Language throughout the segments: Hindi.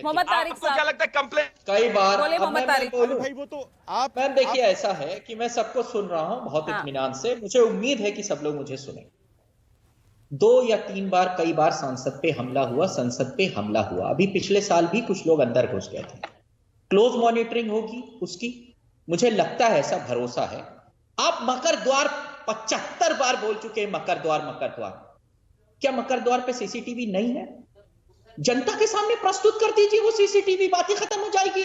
मोहम्मद तारिक आपको क्या लगता है कंप्लेंट कई बार बोले मोहम्मद तारिक भाई वो तो आप मैम देखिए ऐसा है कि मैं सबको सुन रहा हूं बहुत हाँ। इत्मीनान से, मुझे उम्मीद है कि सब लोग मुझे सुने। 2 या 3 बार कई बार संसद पे हमला हुआ, संसद पे हमला हुआ। अभी पिछले साल भी कुछ लोग अंदर घुस गए थे। क्लोज मॉनिटरिंग होगी उसकी, मुझे लगता है, ऐसा भरोसा है। आप मकर द्वार 75 बार बोल चुके हैं, मकर द्वार मकर द्वार। क्या मकर द्वार पे सीसीटीवी नहीं है? जनता के सामने प्रस्तुत कर दीजिए वो सीसीटीवी, बातें खत्म हो जाएगी।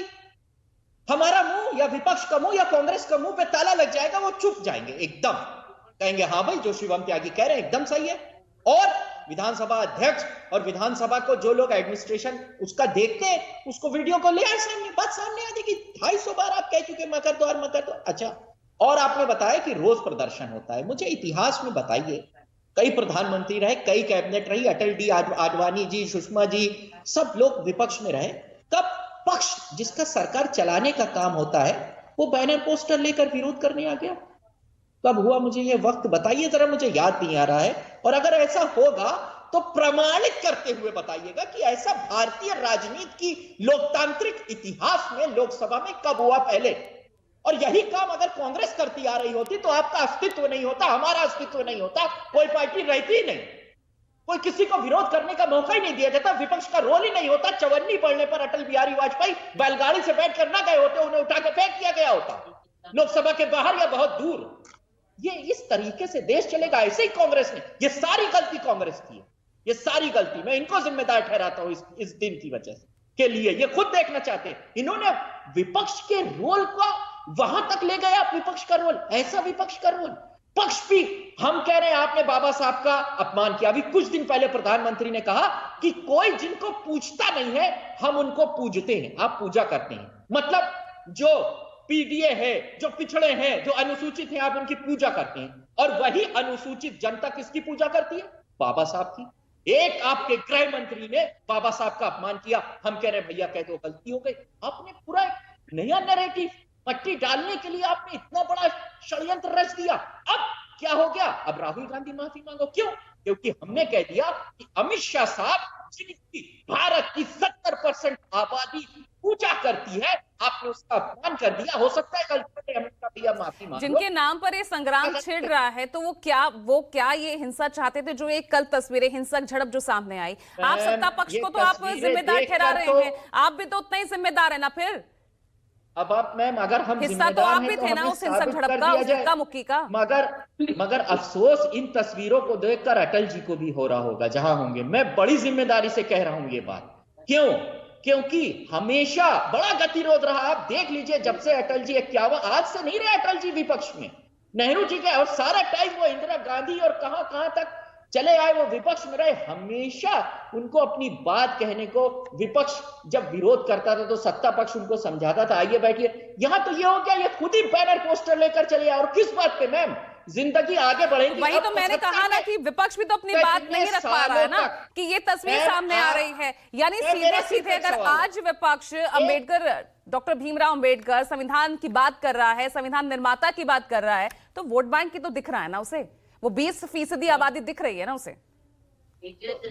हमारा मुंह या विपक्ष का मुंह या कांग्रेस का मुंह पे ताला लग जाएगा, वो चुप जाएंगे एकदम, कहेंगे हाँ भाई जो शिवम त्यागी कह रहे हैं एकदम सही है। और विधानसभा अध्यक्ष और विधानसभा को जो लोग एडमिनिस्ट्रेशन उसका देखते हैं, उसको वीडियो को ले आए सामने, बात सामने आ जाएगी। 250 बार आप कह चुके मकर द्वार मकर द्वार। अच्छा, और आपने बताया कि रोज प्रदर्शन होता है। मुझे इतिहास में बताइए, कई प्रधानमंत्री रहे, कई कैबिनेट रही, अटल जी, आडवाणी जी, सुषमा जी, सब लोग विपक्ष में रहे। कब पक्ष जिसका सरकार चलाने का काम होता है वो बैनर पोस्टर लेकर विरोध करने आ गया? कब हुआ? मुझे ये वक्त बताइए जरा, मुझे याद नहीं आ रहा है। और अगर ऐसा होगा तो प्रमाणित करते हुए बताइएगा कि ऐसा भारतीय राजनीति की लोकतांत्रिक इतिहास में लोकसभा में कब हुआ पहले। और यही काम अगर कांग्रेस करती आ रही होती तो आपका अस्तित्व नहीं होता, हमारा अस्तित्व नहीं होता, कोई पार्टी रहती ही नहीं, कोई किसी को विरोध करने का मौका ही नहीं दिया जाता, विपक्ष का रोल ही नहीं होता। चवन्नी पड़ने पर अटल बिहारी वाजपेयी बैलगाड़ी से बैठ कर ना गए होते, उन्हें उठा के फेंक दिया गया होता लोकसभा के बाहर या बहुत दूर। ये इस तरीके से देश चलेगा? ऐसे ही कांग्रेस ने, ये सारी गलती कांग्रेस की है, ये सारी गलती मैं इनको जिम्मेदार ठहराता हूं इस दिन की वजह से के लिए। ये खुद देखना चाहते हैं, इन्होंने विपक्ष के रोल को वहां तक ले गया। विपक्ष का रोल, ऐसा विपक्ष का रोल, पक्ष भी हम कह रहे हैं आपने बाबा साहब का अपमान किया। अभी कुछ दिन पहले प्रधानमंत्री ने कहा कि कोई जिनको पूछता नहीं है हम उनको पूजते हैं, आप पूजा करते हैं। मतलब जो पीडीए है, जो पिछड़े हैं, जो अनुसूचित हैं, आप उनकी पूजा करते हैं। और वही अनुसूचित जनता किसकी पूजा करती है? बाबा साहब की। एक आपके गृह मंत्री ने बाबा साहब का अपमान किया, हम कह रहे हैं भैया कह दो गलती हो गई। आपने पूरा नया नैरेटिव पट्टी डालने के लिए आपने इतना बड़ा षड्यंत्र रच दिया। अब क्या हो गया? अब राहुल गांधी माफी मांगो। क्यों? क्योंकि हमने कह दिया कि अमित शाह साहब जिनकी भारत की 70% आबादी पूजा करती है, आपने उसका अपमान कर दिया। हो सकता है कल अमित शाह भैया माफी मांगो। जिनके नाम पर ये संग्राम छिड़ रहा है, तो वो क्या ये हिंसा चाहते थे? जो एक कल तस्वीरें हिंसक झड़प जो सामने आई, आप सत्ता पक्ष को तो आप जिम्मेदार ठहरा रहे हैं, आप भी तो उतना ही जिम्मेदार है ना फिर। अब आप मैम, अगर हम हिस्सा तो आप भी थे ना उस हिंसक झड़प का, उस धक्का मुक्की का। मगर अफसोस इन तस्वीरों को देखकर अटल जी को भी हो रहा होगा जहां होंगे। मैं बड़ी जिम्मेदारी से कह रहा हूं ये बात। क्यों? क्योंकि हमेशा बड़ा गतिरोध रहा। आप देख लीजिए, जब से अटल जी 51, आज से नहीं रहे अटल जी विपक्ष में, नेहरू जी के, और सारा टाइम वो इंदिरा गांधी और कहां तक चले आए, वो विपक्ष में रहे। हमेशा उनको अपनी बात कहने को, विपक्ष जब विरोध करता था तो सत्ता पक्ष उनको समझाता था आइए बैठिए। यहां तो ये हो गया, ये खुद ही बैनर पोस्टर लेकर चले आए। और किस बात पे मैम? जिंदगी आगे बढ़ेगी। वही तो मैंने कहा ना कि विपक्ष भी तो अपनी बात नहीं रख पा रहा है ना, कि ये तस्वीर सामने आ रही है। यानी सीधे सीधे अगर आज विपक्ष अंबेडकर, डॉक्टर भीमराव अंबेडकर संविधान की बात कर रहा है, संविधान निर्माता की बात कर रहा है, तो वोट बैंक की तो दिख रहा है ना उसे, वो 20% आबादी दिख रही है ना उसे।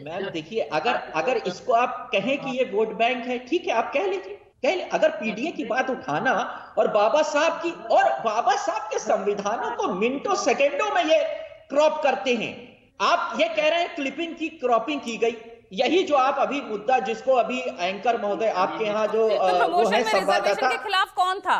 मैम देखिए, अगर इसको आप कहें कि ये वोट बैंक है, ठीक है, आप कह लीजिए। अगर पीडीए की बात उठाना और बाबा साहब के संविधानों को मिनटों सेकंडों में ये क्रॉप करते हैं। आप ये कह रहे हैं क्लिपिंग की, क्रॉपिंग की गई। यही जो आप अभी मुद्दा, जिसको अभी एंकर महोदय आपके यहाँ जो वो है संवाददाता के खिलाफ कौन था?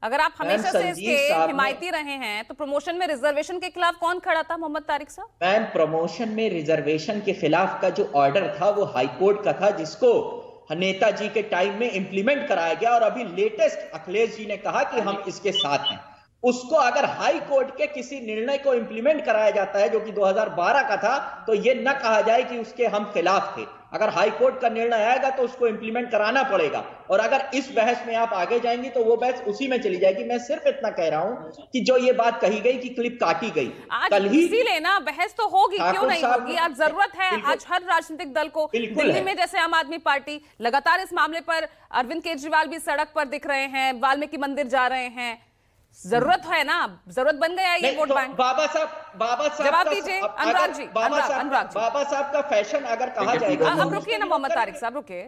अगर आप हमेशा से इसके हिमायती रहे हैं तो प्रमोशन में रिजर्वेशन के खिलाफ कौन खड़ा था? मोहम्मद तारिक साहब। मैम, प्रमोशन में रिजर्वेशन के खिलाफ का जो ऑर्डर था वो हाईकोर्ट का था, जिसको नेताजी के टाइम में इंप्लीमेंट कराया गया। और अभी लेटेस्ट अखिलेश जी ने कहा कि हम इसके साथ हैं। उसको अगर हाई कोर्ट के किसी निर्णय को इंप्लीमेंट कराया जाता है जो कि 2012 का था, तो ये न कहा जाए कि उसके हम खिलाफ थे। अगर हाई कोर्ट का निर्णय आएगा तो उसको इंप्लीमेंट कराना पड़ेगा। और अगर इस बहस में आप आगे जाएंगे तो वो बहस उसी में चली जाएगी। मैं सिर्फ इतना कह रहा हूं कि जो ये बात कही गई कि क्लिप काटी गई, कल ही इसीलिए ना बहस तो होगी, क्यों नहीं होगी? आज जरूरत है, आज हर राजनीतिक दल को, दिल्ली में जैसे आम आदमी पार्टी लगातार इस मामले पर, अरविंद केजरीवाल भी सड़क पर दिख रहे हैं, वाल्मीकि मंदिर जा रहे हैं। जरूरत है ना, जरूरत बन गया ये वोट बैंक। बाबा साहब जवाब दीजिए अनुराग जी। बाबा साहब का फैशन अगर कहा जाएगा। अब रुकिए ना मोहम्मद तारिक साहब, रुकिए।